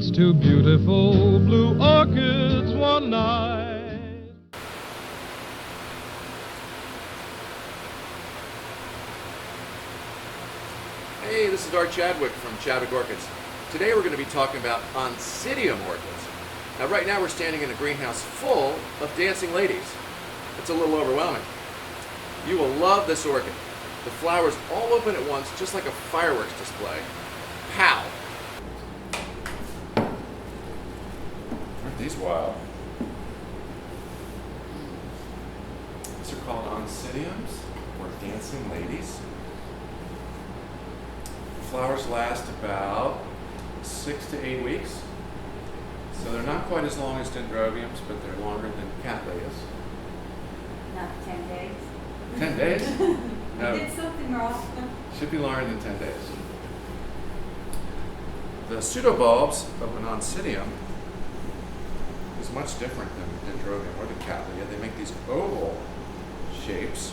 meets two beautiful blue orchids one night. Hey, this is Art Chadwick from Chadwick Orchids. Today we're going to be talking about Oncidium orchids. Now right now we're standing in a greenhouse full of dancing ladies. It's a little overwhelming. You will love this orchid. The flowers all open at once, just like a fireworks display. Pow! Aren't these wild? These are called Oncidiums, or dancing ladies. Flowers last about 6 to 8 weeks. So they're not quite as long as dendrobiums, but they're longer than cattleyas. Not 10 days. 10 days? No. I did something wrong. Should be longer than 10 days. The pseudobulbs of an Oncidium is much different than the dendrobium or the cattleya. They make these oval shapes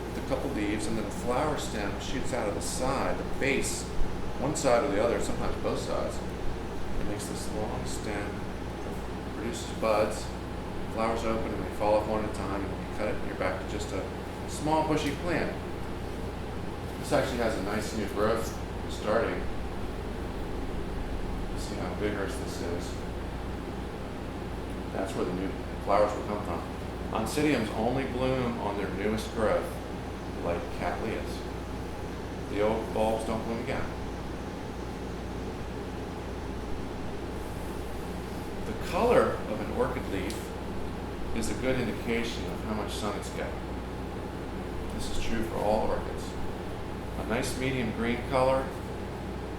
with a couple leaves, and then the flower stem shoots out of the side, the base, one side or the other, sometimes both sides. It makes this long stem, produces buds, flowers open, and they fall off one at a time, and you cut it, and you're back to just a small bushy plant. This actually has a nice new growth starting. See how vigorous this is. That's where the new flowers will come from. Oncidiums only bloom on their newest growth, like cattleyas. The old bulbs don't bloom again. The color of an orchid leaf is a good indication of how much sun it's getting. This is true for all orchids. A nice medium green color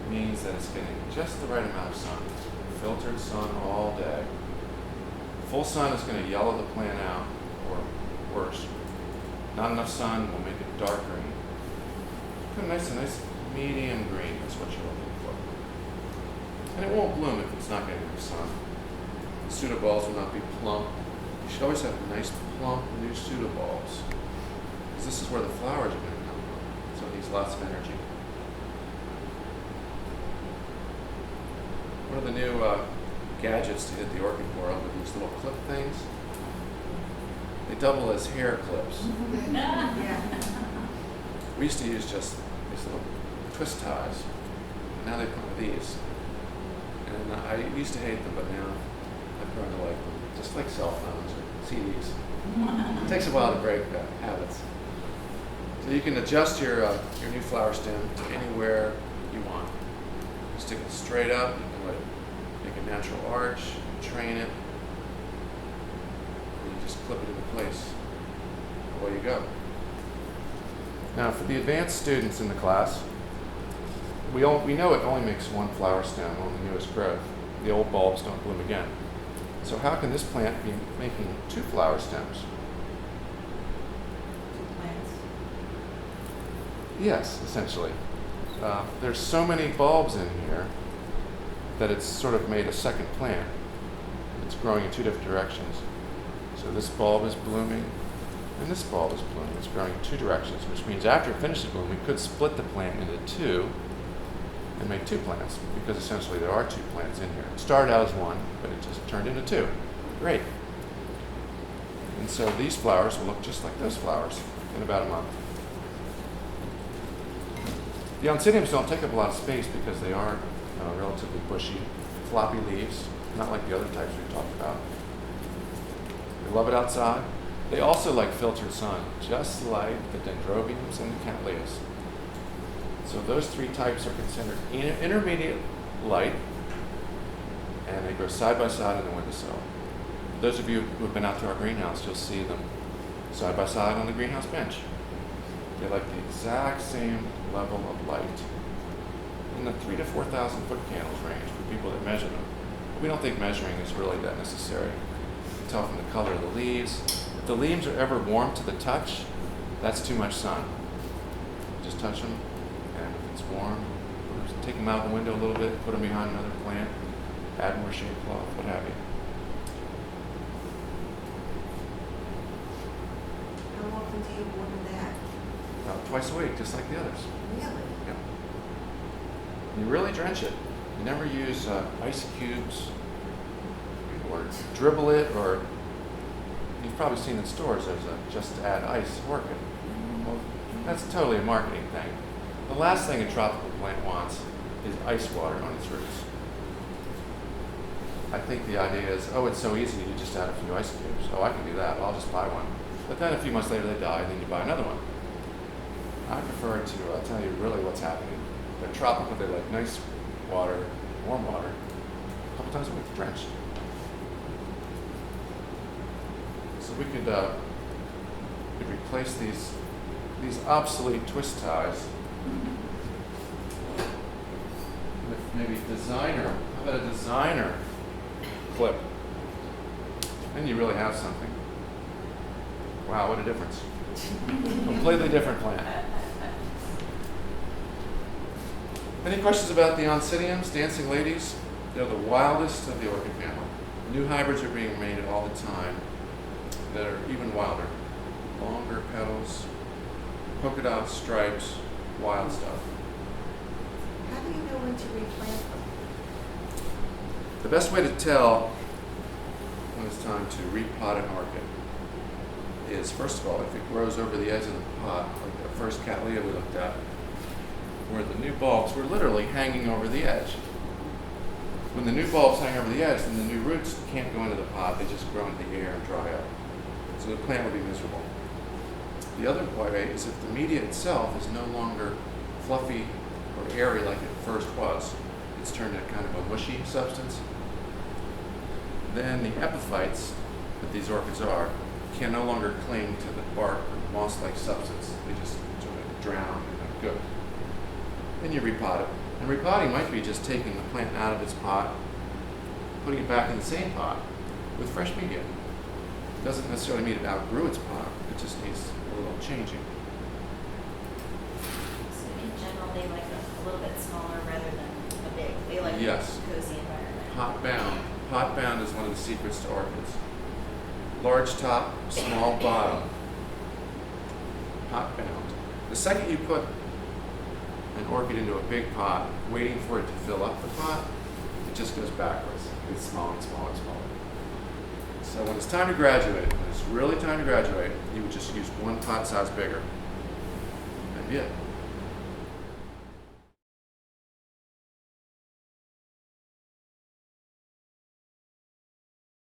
means that it's getting just the right amount of sun. Filtered sun all day. Full sun is going to yellow the plant out, or worse. Not enough sun will make it dark green. A nice medium green is what you're looking for. And it won't bloom if it's not getting enough sun. The pseudobulbs will not be plump. You should always have nice plump new pseudobulbs, because this is where the flowers are going to come from. So it needs lots of energy. One of the new gadgets to hit the orchid world with these little clip things. They double as hair clips. We used to use just these little twist ties. Now they come with these. And I used to hate them, but now I've grown to like them. Just like cell phones or CDs. It takes a while to break habits. So you can adjust your new flower stem to anywhere you want. Stick it straight up, you can let it make a natural arch, train it, and you just clip it into place. Away you go. Now for the advanced students in the class, we know it only makes one flower stem on the newest growth. The old bulbs don't bloom again. So how can this plant be making two flower stems? Plants. Yes, essentially. There's so many bulbs in here that it's sort of made a second plant. It's growing in two different directions. So this bulb is blooming, and this bulb is blooming. It's growing in two directions, which means after it finishes blooming, we could split the plant into two and make two plants, because essentially there are two plants in here. It started out as one, but it just turned into two. Great. And so these flowers will look just like those flowers in about a month. The Oncidiums don't take up a lot of space because they are relatively bushy, floppy leaves, not like the other types we've talked about. They love it outside. They also like filtered sun, just like the dendrobiums and the cattleyas. So those three types are considered intermediate light, and they grow side by side in the windowsill. Those of you who have been out to our greenhouse, you'll see them side by side on the greenhouse bench. They like the exact same level of light, in the 3,000 to 4,000 foot candles range for people that measure them. We don't think measuring is really that necessary. You can tell from the color of the leaves. If the leaves are ever warm to the touch, that's too much sun. Just touch them, and if it's warm, just take them out the window a little bit, put them behind another plant, add more shade cloth, what have you. How often do you water that? Twice a week, just like the others. Really? Yeah. You really drench it. You never use ice cubes or dribble it, or you've probably seen in stores there's a just add ice orchid. Well, that's totally a marketing thing. The last thing a tropical plant wants is ice water on its roots. I think the idea is, oh, it's so easy, you just add a few ice cubes. Oh, I can do that, well, I'll just buy one. But then a few months later they die, and then you buy another one. I prefer to tell you really what's happening. They're tropical, they like nice water, warm water, a couple times a week, drenched. So we could replace these obsolete twist ties with maybe designer. How about a designer clip? Then you really have something. Wow, what a difference. Completely different plant. Any questions about the Oncidiums, dancing ladies? They're the wildest of the orchid family. New hybrids are being made all the time that are even wilder. Longer petals, polka dots, stripes, wild stuff. How do you know when to replant them? The best way to tell when it's time to repot an orchid is, first of all, if it grows over the edge of the pot, like the first Cattleya we looked at, where the new bulbs were literally hanging over the edge. When the new bulbs hang over the edge, then the new roots can't go into the pot, they just grow into the air and dry up. So the plant will be miserable. The other way is if the media itself is no longer fluffy or airy like it first was. It's turned into kind of a mushy substance. Then the epiphytes that these orchids are can no longer cling to the bark or moss-like substance. They just sort of drown and go. Then you repot it. And repotting might be just taking the plant out of its pot, putting it back in the same pot with fresh media. It doesn't necessarily mean it outgrew its pot, it just needs a little changing. So in general, they like a little bit smaller rather than a big. They like Yes. a cozy environment. Pot bound. Pot bound is one of the secrets to orchids. Large top, small bottom. Pot bound. The second you put an orchid into a big pot, waiting for it to fill up the pot, it just goes backwards. It gets smaller and smaller and smaller. So when it's time to graduate, when it's really time to graduate, you would just use one pot size bigger. That'd be it.